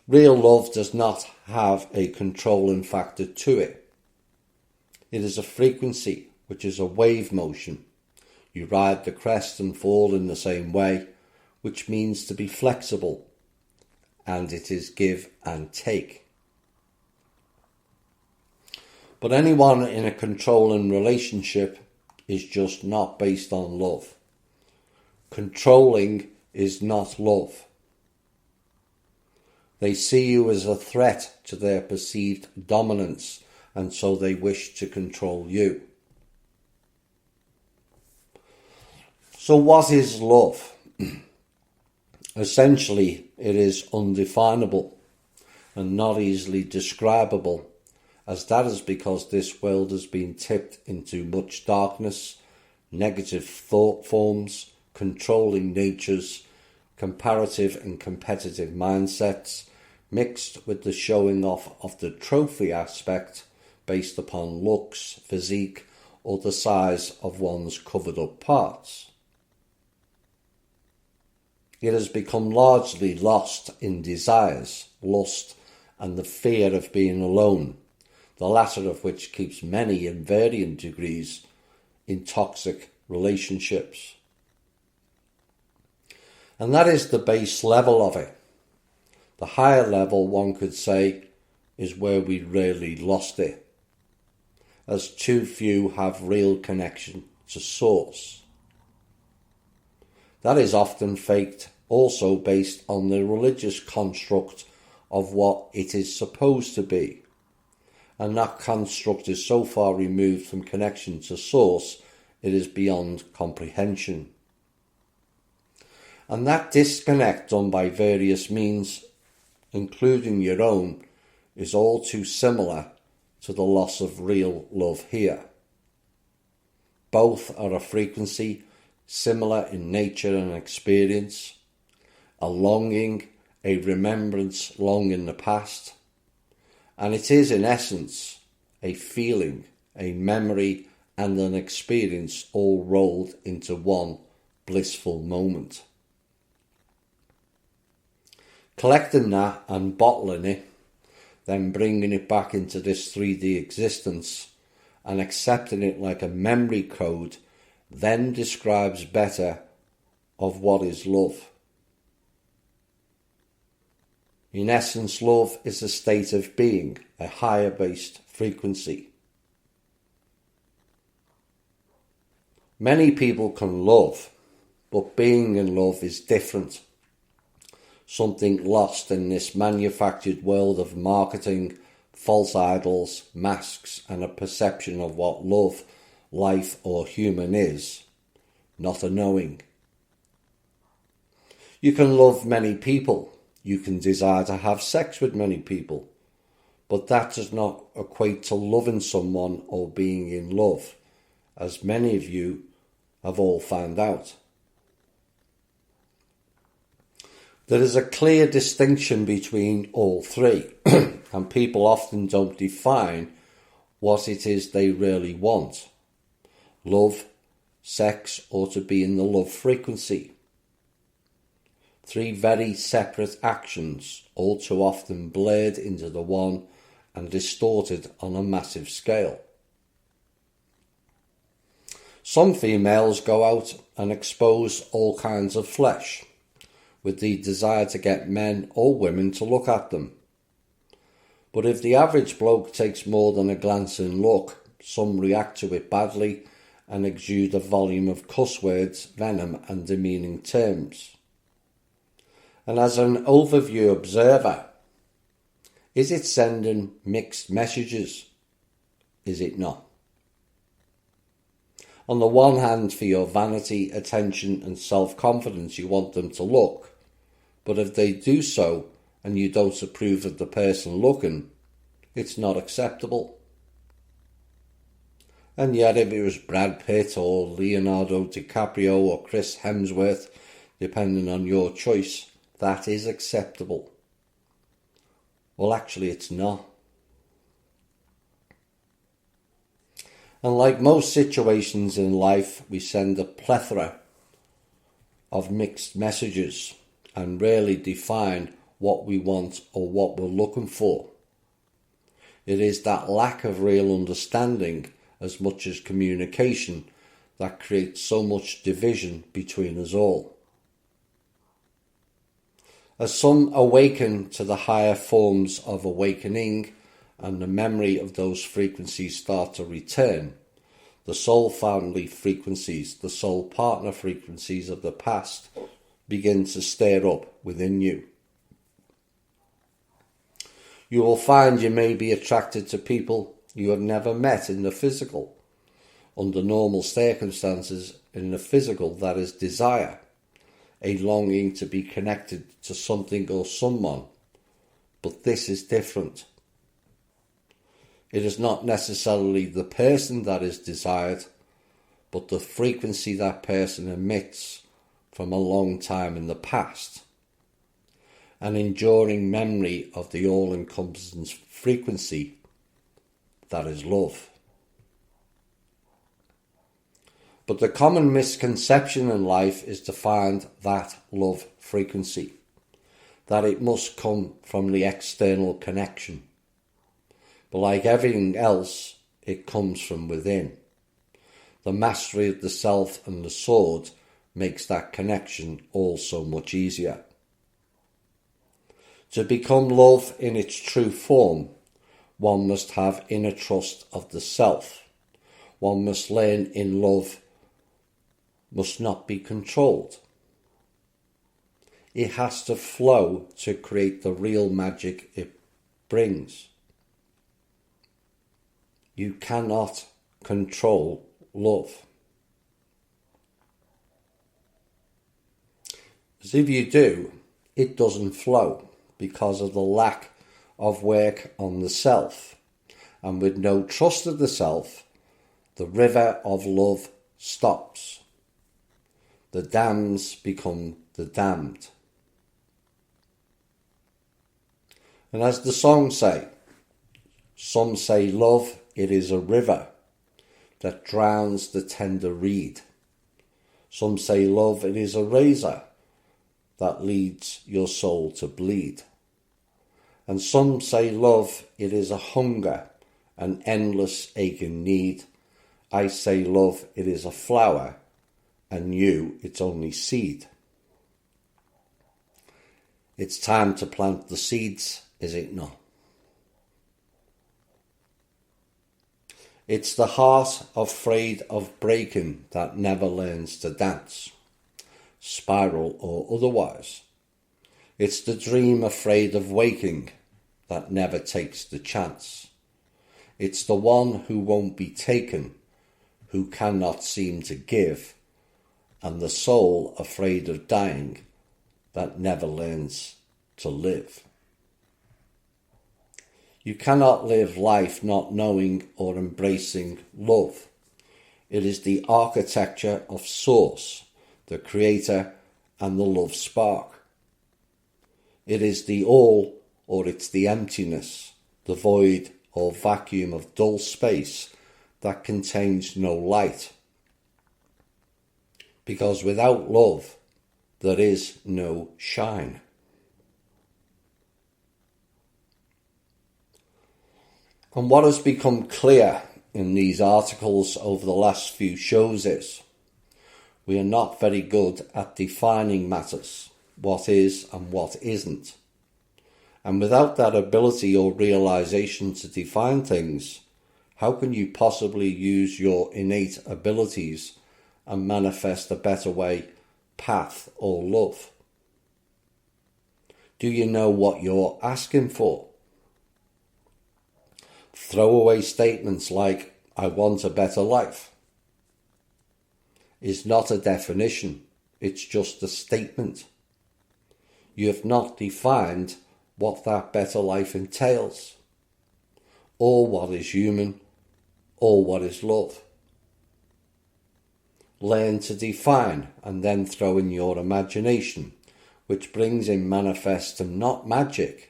Speaker 2: Real love does not have a controlling factor to it. It is a frequency, which is a wave motion. You ride the crest and fall in the same way, which means to be flexible, and it is give and take. But anyone in a controlling relationship is just not based on love. Controlling is not love. They see you as a threat to their perceived dominance, and so they wish to control you. So what is love? Essentially, it is undefinable and not easily describable, as that is because this world has been tipped into much darkness, negative thought forms, controlling natures, comparative and competitive mindsets, mixed with the showing off of the trophy aspect based upon looks, physique, or the size of one's covered up parts. It has become largely lost in desires, lust, and the fear of being alone, the latter of which keeps many in varying degrees in toxic relationships. And that is the base level of it. The higher level, one could say, is where we really lost it, as too few have real connection to source. That is often faked, also based on the religious construct of what it is supposed to be, and that construct is so far removed from connection to source it is beyond comprehension. And that disconnect done by various means, including your own, is all too similar to the loss of real love here. Both are a frequency similar in nature and experience, a longing, a remembrance long in the past, and it is in essence a feeling, a memory and an experience all rolled into one blissful moment. Collecting that and bottling it, then bringing it back into this 3D existence and accepting it like a memory code, then describes better of what is love. In essence, love is a state of being, a higher based frequency. Many people can love, but being in love is different. Something lost in this manufactured world of marketing, false idols, masks, and a perception of what love, life, or human is, not a knowing. You can love many people, you can desire to have sex with many people, but that does not equate to loving someone or being in love, as many of you have all found out. There is a clear distinction between all three, and people often don't define what it is they really want: love, sex, or to be in the love frequency. Three very separate actions, all too often blurred into the one and distorted on a massive scale. Some females go out and expose all kinds of flesh, with the desire to get men or women to look at them. But if the average bloke takes more than a glancing look, some react to it badly and exude a volume of cuss words, venom and demeaning terms. And as an overview observer, is it sending mixed messages? Is it not? On the one hand, for your vanity, attention and self-confidence, you want them to look. But if they do so and you don't approve of the person looking, it's not acceptable. And yet if it was Brad Pitt or Leonardo DiCaprio or Chris Hemsworth, depending on your choice, that is acceptable. Well, actually it's not. And like most situations in life, we send a plethora of mixed messages and rarely define what we want or what we're looking for. It is that lack of real understanding as much as communication that creates so much division between us all. As some awaken to the higher forms of awakening and the memory of those frequencies start to return, the soul family frequencies, the soul partner frequencies of the past begin to stir up within you. You will find you may be attracted to people you have never met in the physical. Under normal circumstances, in the physical, that is desire, a longing to be connected to something or someone. But this is different. It is not necessarily the person that is desired, but the frequency that person emits from a long time in the past. An enduring memory of the all-encompassing frequency that is love. But the common misconception in life is to find that love frequency, that it must come from the external connection. But like everything else, it comes from within. The mastery of the self and the sword makes that connection all so much easier. To become love in its true form, one must have inner trust of the self. One must learn in love must not be controlled. It has to flow to create the real magic it brings. You cannot control love. As if you do, it doesn't flow because of the lack of work on the self. And with no trust of the self, the river of love stops. The dams become the damned. And as the songs say, some say love, it is a river that drowns the tender reed. Some say love, it is a razor that leads your soul to bleed. And some say love, it is a hunger, an endless aching need. I say love, it is a flower, and you, it's only seed. It's time to plant the seeds, is it not? It's the heart afraid of breaking that never learns to dance, spiral or otherwise. It's the dream afraid of waking that never takes the chance. It's the one who won't be taken, who cannot seem to give, and the soul afraid of dying that never learns to live. You cannot live life not knowing or embracing love. It is the architecture of source, the creator and the love spark. It is the all or it's the emptiness, the void or vacuum of dull space that contains no light. Because without love, there is no shine. And what has become clear in these articles over the last few shows is we are not very good at defining matters, what is and what isn't. And without that ability or realization to define things, how can you possibly use your innate abilities and manifest a better way, path or love? Do you know what you're asking for? Throwaway statements like, I want a better life, is not a definition, it's just a statement. You have not defined what that better life entails, or what is human, or what is love. Learn to define and then throw in your imagination, which brings in manifest and not magic,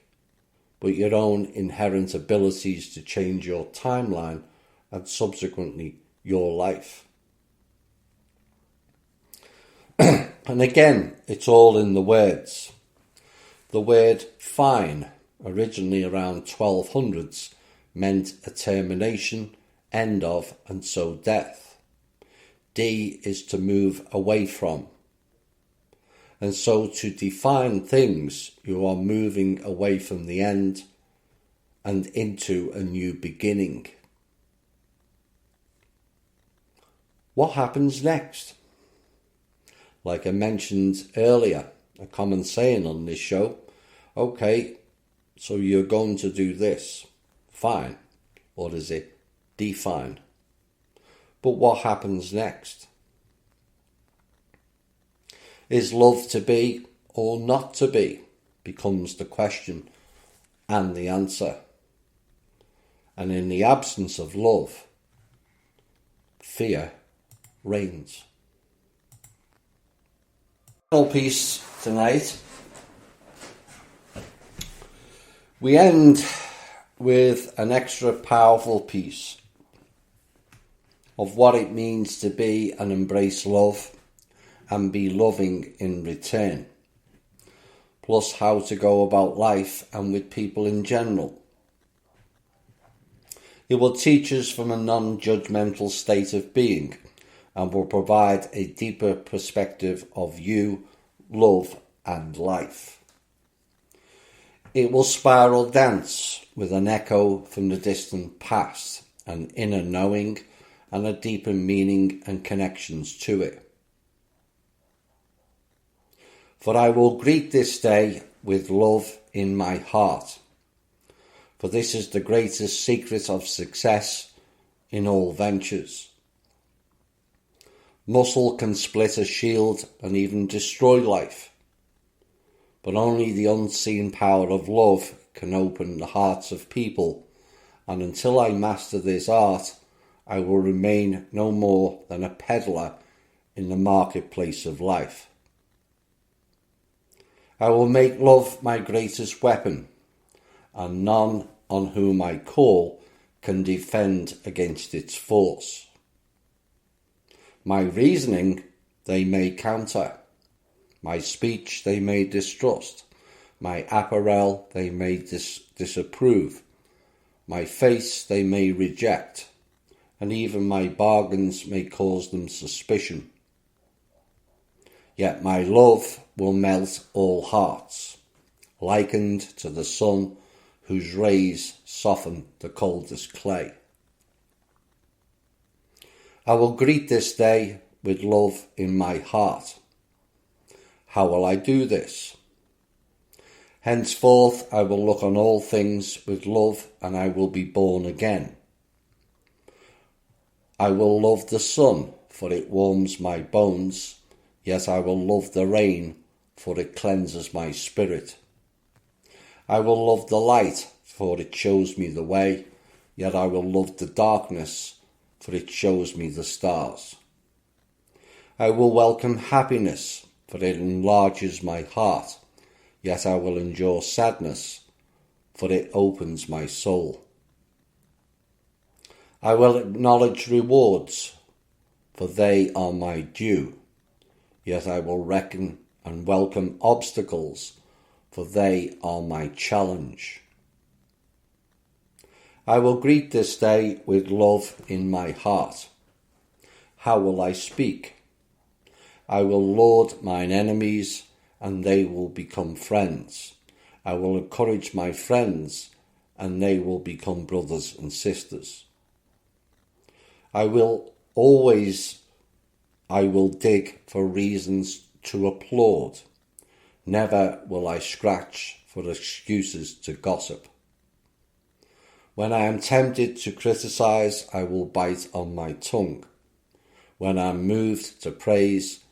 Speaker 2: but your own inherent abilities to change your timeline and subsequently your life. And again, it's all in the words. The word fine, originally around 1200s, meant a termination, end of, and so death. D is to move away from. And so to define things, you are moving away from the end and into a new beginning. What happens next? Like I mentioned earlier, a common saying on this show, okay, so you're going to do this. Fine. Or is it define? But what happens next? Is love to be or not to be becomes the question and the answer. And in the absence of love, fear reigns. Final piece tonight. We end with an extra powerful piece of what it means to be and embrace love and be loving in return, plus how to go about life and with people in general. It will teach us from a non-judgmental state of being and will provide a deeper perspective of you, love and life. It will spiral dance with an echo from the distant past, an inner knowing and a deeper meaning and connections to it. For I will greet this day with love in my heart, for this is the greatest secret of success in all ventures. Muscle can split a shield and even destroy life, but only the unseen power of love can open the hearts of people, and until I master this art, I will remain no more than a peddler in the marketplace of life. I will make love my greatest weapon, and none on whom I call can defend against its force. My reasoning they may counter, my speech they may distrust, my apparel they may disapprove, my face they may reject, and even my bargains may cause them suspicion. Yet my love will melt all hearts, likened to the sun whose rays soften the coldest clay. I will greet this day with love in my heart. How will I do this? Henceforth I will look on all things with love, and I will be born again. I will love the sun, for it warms my bones, yet I will love the rain, for it cleanses my spirit. I will love the light, for it shows me the way, yet I will love the darkness, for it shows me the stars. I will welcome happiness, for it enlarges my heart, yet I will endure sadness, for it opens my soul. I will acknowledge rewards, for they are my due, yet I will reckon and welcome obstacles, for they are my challenge. I will greet this day with love in my heart. How will I speak? I will laud mine enemies, and they will become friends. I will encourage my friends, and they will become brothers and sisters. I will dig for reasons to applaud. Never will I scratch for excuses to gossip. When I am tempted to criticize, I will bite on my tongue. When I am moved to praise,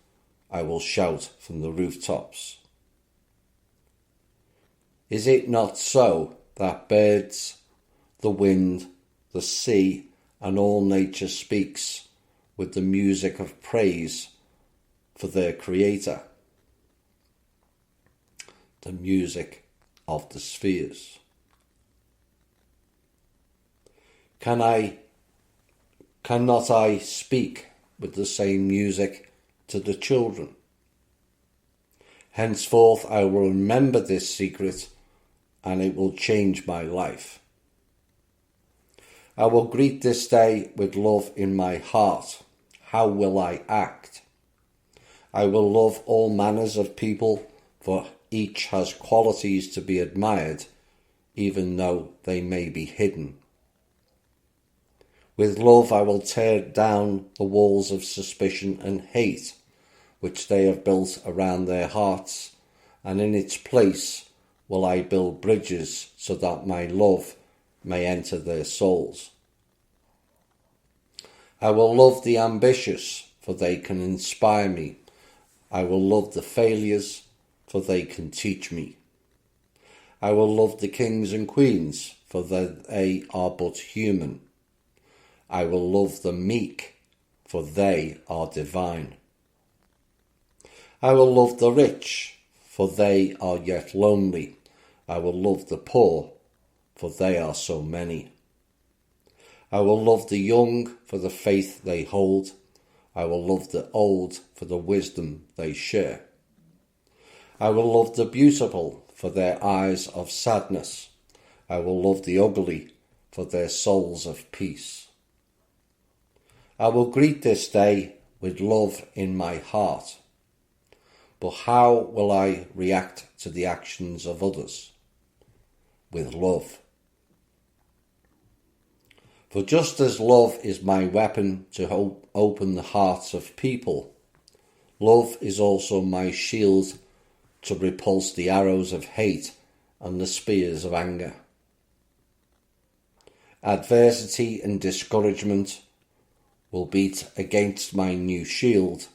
Speaker 2: I will shout from the rooftops. Is it not so that birds, the wind, the sea, and all nature speaks with the music of praise for their Creator? The music of the spheres. Cannot I speak with the same music to the children? Henceforth I will remember this secret, and it will change my life. I will greet this day with love in my heart. How will I act? I will love all manners of people, for each has qualities to be admired, even though they may be hidden. With love I will tear down the walls of suspicion and hate, which they have built around their hearts, and in its place will I build bridges so that my love may enter their souls. I will love the ambitious, for they can inspire me. I will love the failures, for they can teach me. I will love the kings and queens, for they are but human. I will love the meek, for they are divine. I will love the rich, for they are yet lonely. I will love the poor, for they are so many. I will love the young for the faith they hold. I will love the old for the wisdom they share. I will love the beautiful for their eyes of sadness. I will love the ugly for their souls of peace. I will greet this day with love in my heart. But how will I react to the actions of others? with love. For just as love is my weapon to open the hearts of people, love is also my shield to repulse the arrows of hate and the spears of anger. Adversity and discouragement will beat against my new shield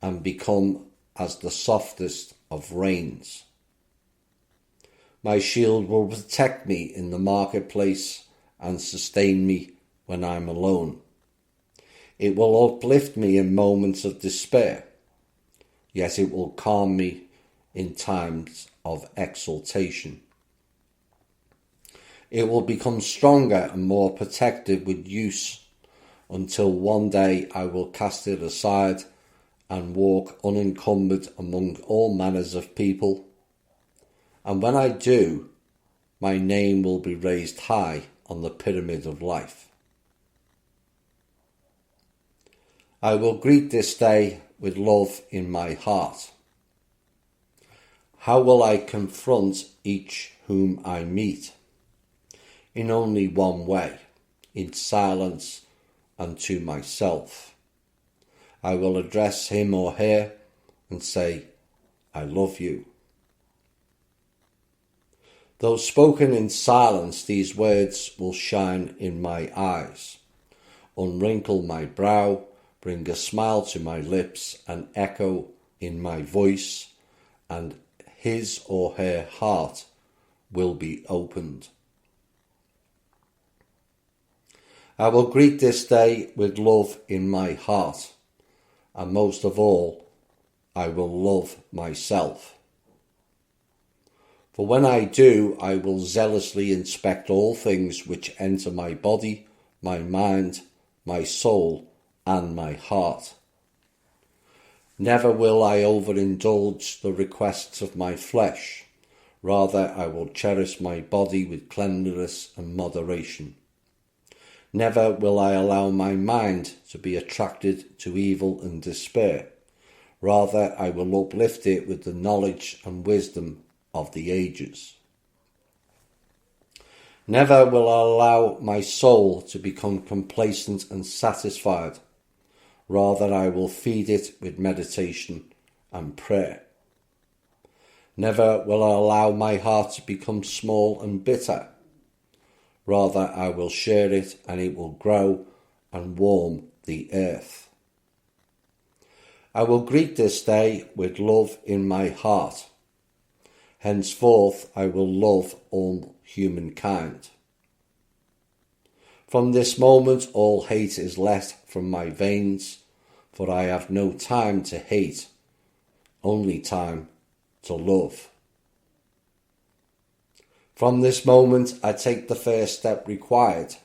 Speaker 2: and become as the softest of rains. My shield will protect me in the marketplace and sustain me when I'm alone. It will uplift me in moments of despair, yet it will calm me in times of exaltation. It will become stronger and more protective with use until one day I will cast it aside and walk unencumbered among all manners of people. And when I do, my name will be raised high on the pyramid of life. I will greet this day with love in my heart. How will I confront each whom I meet? In only one way, in silence and to myself. I will address him or her and say, I love you. Though spoken in silence, these words will shine in my eyes, unwrinkle my brow, bring a smile to my lips, and echo in my voice, and his or her heart will be opened. I will greet this day with love in my heart, and most of all, I will love myself. For when I do, I will zealously inspect all things which enter my body, my mind, my soul, and my heart. Never will I overindulge the requests of my flesh. Rather, I will cherish my body with cleanliness and moderation. Never will I allow my mind to be attracted to evil and despair. Rather, I will uplift it with the knowledge and wisdom of the ages. Never will I allow my soul to become complacent and satisfied. Rather, I will feed it with meditation and prayer. Never will I allow my heart to become small and bitter. Rather, I will share it, and it will grow and warm the earth. I will greet this day with love in my heart. Henceforth, I will love all humankind. From this moment, all hate is let from my veins, for I have no time to hate, only time to love. From this moment, I take the first step required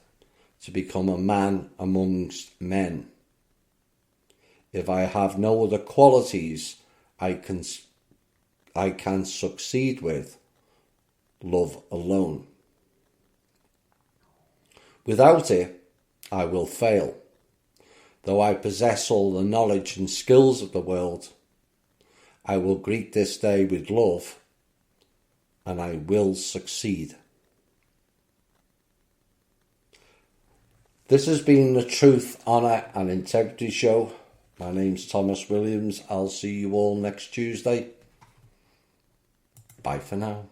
Speaker 2: to become a man amongst men. If I have no other qualities I can succeed with, love alone. Without it, I will fail. Though I possess all the knowledge and skills of the world, I will greet this day with love, and I will succeed. This has been the Truth, Honour and Integrity Show. My name's Thomas Williams. I'll see you all next Tuesday. Bye for now.